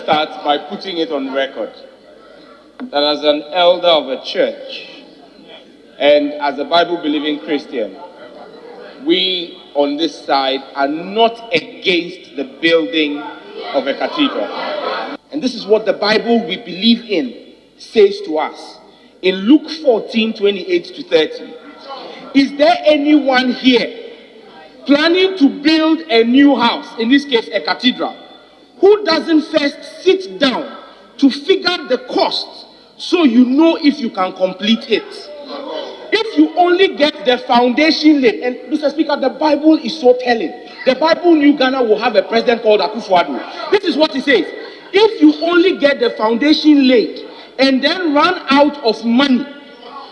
Start by putting it on record that as an elder of a church and as a Bible-believing Christian, we on this side are not against the building of a cathedral. And this is what the Bible we believe in says to us. In Luke 14:28-30, is there anyone here planning to build a new house, in this case a cathedral, who doesn't first sit down to figure the cost so you know if you can complete it? If you only get the foundation laid, and Mr. Speaker, the Bible is so telling. The Bible knew Ghana will have a president called Akufo-Addo. This is what he says. If you only get the foundation laid and then run out of money,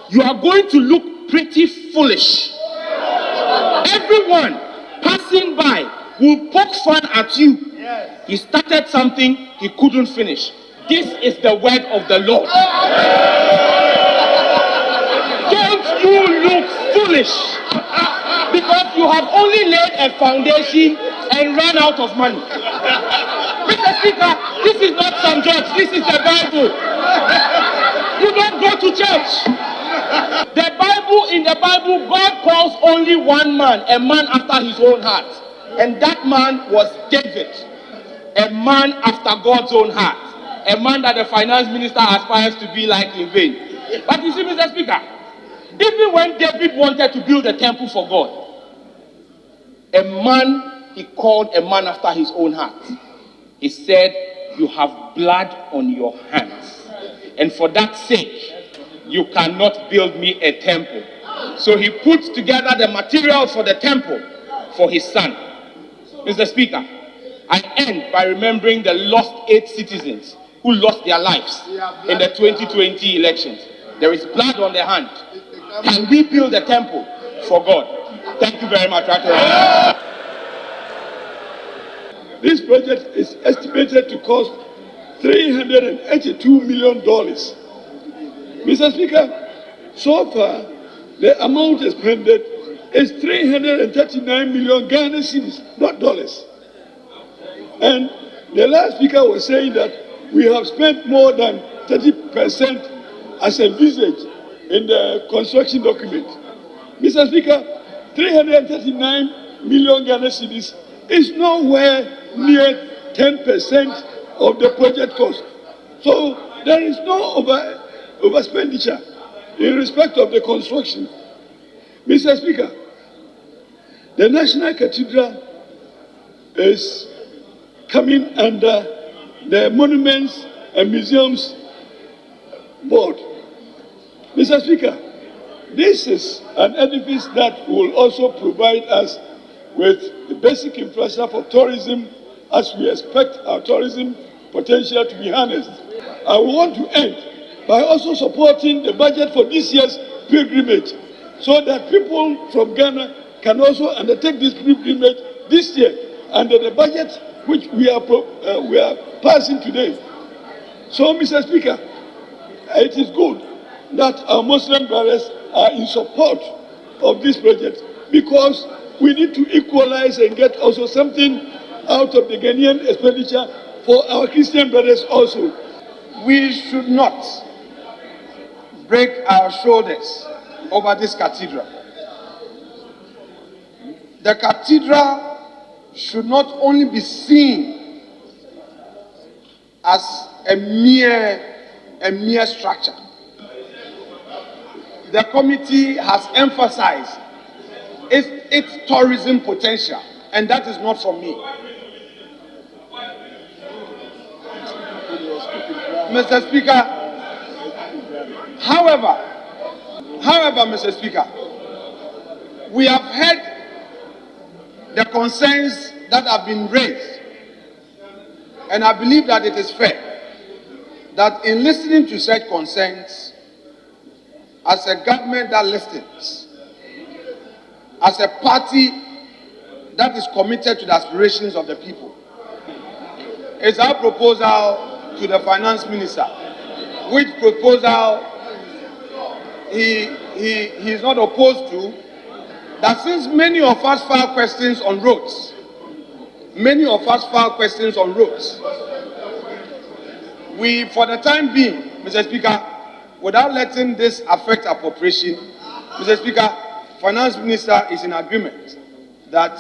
you are going to look pretty foolish. Everyone passing by will poke fun at you. He started something he couldn't finish. This is the word of the Lord. Don't you look foolish because you have only laid a foundation and run out of money. Mr. Speaker, this is not some church, this is the Bible. You don't go to church. In the Bible, God calls only one man, a man after his own heart. And that man was David, a man after God's own heart. A man that the finance minister aspires to be like in vain. But you see, Mr. Speaker, even when David wanted to build a temple for God, a man he called a man after his own heart. He said, you have blood on your hands, and for that sake, you cannot build me a temple. So he put together the materials for the temple for his son. Mr. Speaker, I end by remembering the lost 8 citizens who lost their lives in the 2020 elections. There is blood on their hand. Can we build a temple for God? Thank you very much. This project is estimated to cost $382 million. Mr. Speaker, so far, the amount expended is 339 million Ghana cedis, not dollars. And the last speaker was saying that we have spent more than 30% as envisaged in the construction document. Mr. Speaker, 339 million Ghana cedis is nowhere near 10% of the project cost. So there is no overexpenditure in respect of the construction. Mr. Speaker, the National Cathedral is coming under the Monuments and Museums Board. Mr. Speaker, this is an edifice that will also provide us with the basic infrastructure for tourism as we expect our tourism potential to be harnessed. I want to end by also supporting the budget for this year's pilgrimage so that people from Ghana can also undertake this pilgrimage this year under the budget which we are passing today. So, Mr. Speaker, it is good that our Muslim brothers are in support of this project because we need to equalize and get also something out of the Ghanaian expenditure for our Christian brothers also. We should not break our shoulders over this cathedral. The cathedral should not only be seen as a mere structure. The committee has emphasized its tourism potential, and that is not for me. Mr. Speaker, however, Mr. Speaker, we have heard the concerns that have been raised, and I believe that it is fair that in listening to such concerns, as a government that listens, as a party that is committed to the aspirations of the people, it's our proposal to the finance minister, which proposal he is not opposed to, that since many of us file questions on roads, we, for the time being, Mr. Speaker, without letting this affect appropriation, Mr. Speaker, Finance Minister is in agreement that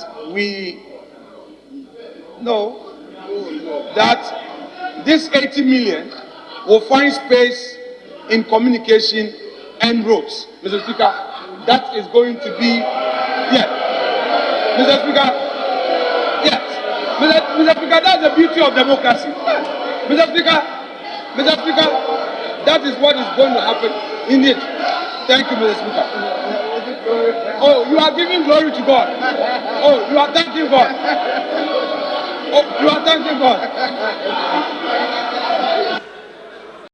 that this 80 million will find space in communication and roads. Mr. Speaker, that is going to be, yes. Mr. Speaker, yes. Mr. Speaker, that's the beauty of democracy. Mr. Speaker, that is what is going to happen. Indeed. Thank you, Mr. Speaker. Oh, you are giving glory to God. Oh, you are thanking God. Oh, you are thanking God.